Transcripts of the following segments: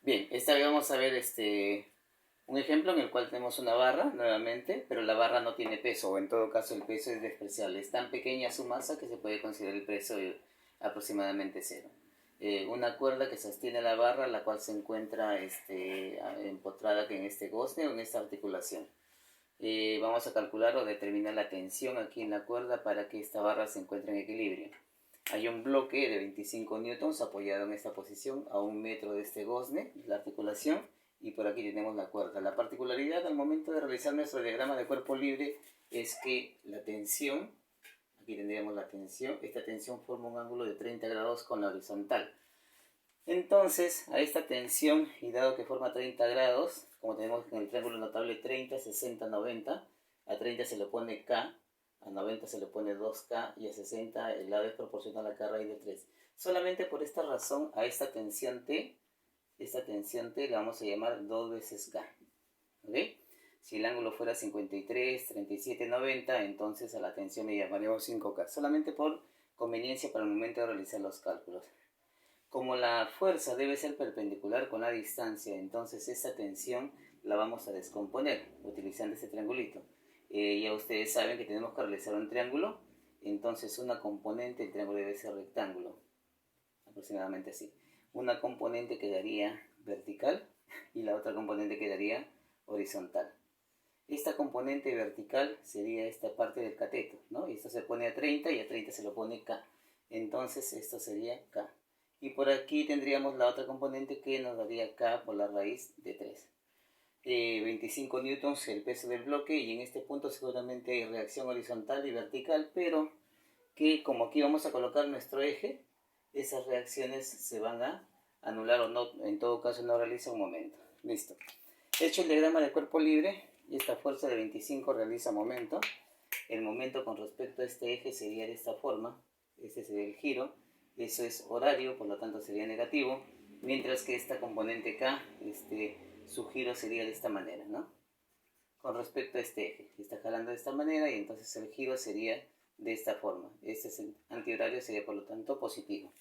Bien, esta vez vamos a ver un ejemplo en el cual tenemos una barra nuevamente, pero la barra no tiene peso, o en todo caso el peso es despreciable. Es tan pequeña su masa que se puede considerar el peso aproximadamente cero. Una cuerda que sostiene la barra, la cual se encuentra empotrada en este gozne o en esta articulación. Vamos a calcular o determinar la tensión aquí en la cuerda para que esta barra se encuentre en equilibrio. Hay un bloque de 25 newtons apoyado en esta posición a 1 metro de este gozne, la articulación, y por aquí tenemos la cuerda. La particularidad al momento de realizar nuestro diagrama de cuerpo libre es que la tensión, aquí tendríamos la tensión, esta tensión forma un ángulo de 30 grados con la horizontal. Entonces, a esta tensión, y dado que forma 30 grados, como tenemos en el triángulo notable 30, 60, 90, a 30 se le pone K, a 90 se le pone 2K y a 60 el lado es proporcional a K raíz de 3. Solamente por esta razón a esta tensión T la vamos a llamar 2 veces K. ¿Ok? Si el ángulo fuera 53, 37, 90, entonces a la tensión le llamaríamos 5K. Solamente por conveniencia para el momento de realizar los cálculos. Como la fuerza debe ser perpendicular con la distancia, entonces esta tensión la vamos a descomponer utilizando este triangulito. Ya ustedes saben que tenemos que realizar un triángulo, entonces una componente del triángulo debe ser rectángulo, aproximadamente así. Una componente quedaría vertical y la otra componente quedaría horizontal. Esta componente vertical sería esta parte del cateto, ¿no? Y esto se pone a 30 y a 30 se lo pone K. Entonces esto sería K. Y por aquí tendríamos la otra componente que nos daría K por la raíz de 3. 25 newtons el peso del bloque, y en este punto seguramente hay reacción horizontal y vertical, pero que como aquí vamos a colocar nuestro eje, esas reacciones se van a anular o no, en todo caso no realiza un momento. Listo. Hecho el diagrama de cuerpo libre, y esta fuerza de 25 realiza momento. El momento con respecto a este eje sería de esta forma, este sería el giro, eso es horario, por lo tanto sería negativo, mientras que esta componente K, su giro sería de esta manera, ¿no? Con respecto a este eje, está jalando de esta manera y entonces el giro sería de esta forma. Este es el antihorario, sería por lo tanto positivo.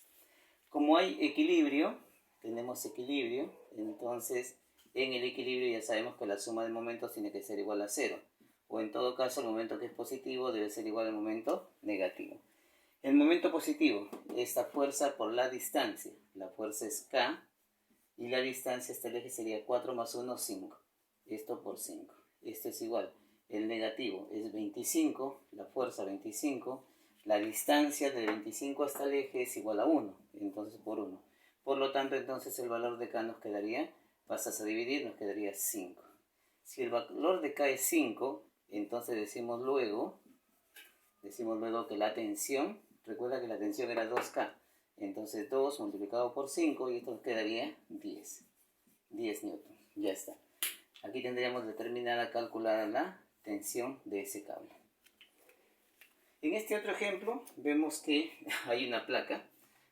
Como hay equilibrio, tenemos equilibrio, entonces en el equilibrio ya sabemos que la suma de momentos tiene que ser igual a 0. O en todo caso el momento que es positivo debe ser igual al momento negativo. El momento positivo, esta fuerza por la distancia. La fuerza es K y la distancia hasta el eje sería 4 más 1, 5. Esto por 5. Esto es igual. El negativo es 25, la fuerza 25. La distancia de 25 hasta el eje es igual a 1, entonces por 1. Por lo tanto, entonces el valor de K nos quedaría, pasas a dividir, nos quedaría 5. Si el valor de K es 5, entonces decimos luego que la tensión, recuerda que la tensión era 2K, entonces 2 multiplicado por 5 y esto nos quedaría 10. 10 newton, ya está. Aquí tendríamos determinada, calculada la tensión de ese cable. En este otro ejemplo vemos que hay una placa.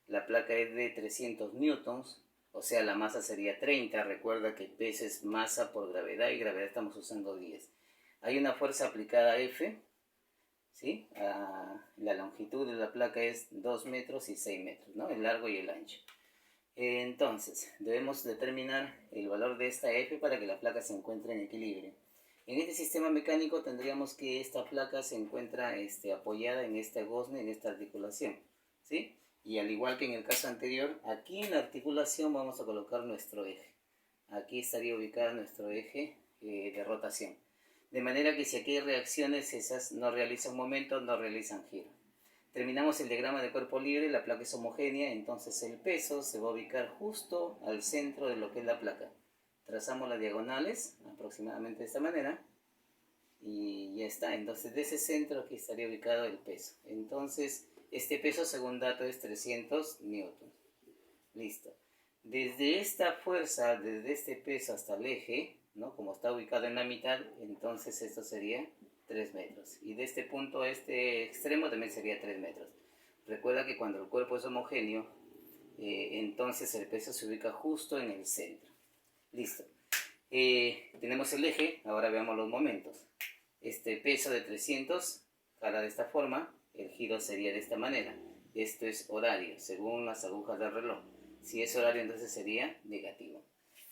La placa es de 300 newtons, o sea la masa sería 30. Recuerda que el peso es masa por gravedad y gravedad estamos usando 10. Hay una fuerza aplicada F, ¿sí? La longitud de la placa es 2 metros y 6 metros, ¿no? El largo y el ancho. Entonces, debemos determinar el valor de esta F para que la placa se encuentre en equilibrio. En este sistema mecánico tendríamos que esta placa se encuentra apoyada en este gozne, en esta articulación, ¿sí? Y al igual que en el caso anterior, aquí en la articulación vamos a colocar nuestro eje. Aquí estaría ubicado nuestro eje de rotación. De manera que si aquí hay reacciones, esas no realizan momento, no realizan giro. Terminamos el diagrama de cuerpo libre, la placa es homogénea, entonces el peso se va a ubicar justo al centro de lo que es la placa. Trazamos las diagonales, aproximadamente de esta manera, y ya está. Entonces de ese centro aquí estaría ubicado el peso. Entonces este peso según dato es 300 newtons. Listo. Desde esta fuerza, desde este peso hasta el eje, ¿no? Como está ubicado en la mitad, entonces esto sería 3 metros. Y de este punto a este extremo también sería 3 metros. Recuerda que cuando el cuerpo es homogéneo, entonces el peso se ubica justo en el centro. Listo. Tenemos el eje, ahora veamos los momentos. Este peso de 300 jala de esta forma, el giro sería de esta manera. Esto es horario, según las agujas del reloj. Si es horario, entonces sería negativo.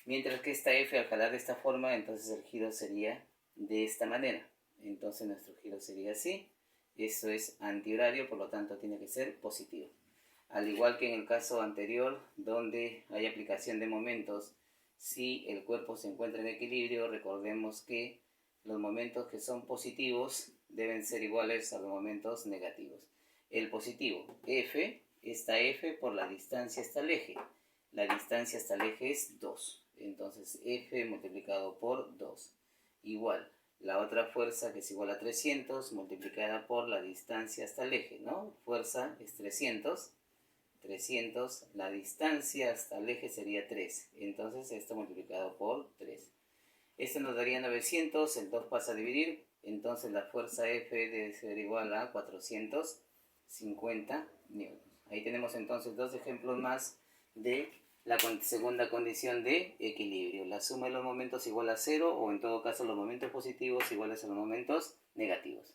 Mientras que esta F al jalar de esta forma, entonces el giro sería de esta manera. Entonces nuestro giro sería así. Esto es antihorario, por lo tanto tiene que ser positivo. Al igual que en el caso anterior, donde hay aplicación de momentos, si el cuerpo se encuentra en equilibrio, recordemos que los momentos que son positivos deben ser iguales a los momentos negativos. El positivo, F, esta F por la distancia hasta el eje. La distancia hasta el eje es 2. Entonces F multiplicado por 2. Igual, la otra fuerza que es igual a 300 multiplicada por la distancia hasta el eje, ¿no? Fuerza es 300. La distancia hasta el eje sería 3. Entonces esto multiplicado por 3. Esto nos daría 900, el 2 pasa a dividir, entonces la fuerza F debe ser igual a 450 newtons. Ahí tenemos entonces dos ejemplos más de la segunda condición de equilibrio. La suma de los momentos igual a 0 o en todo caso los momentos positivos iguales a los momentos negativos.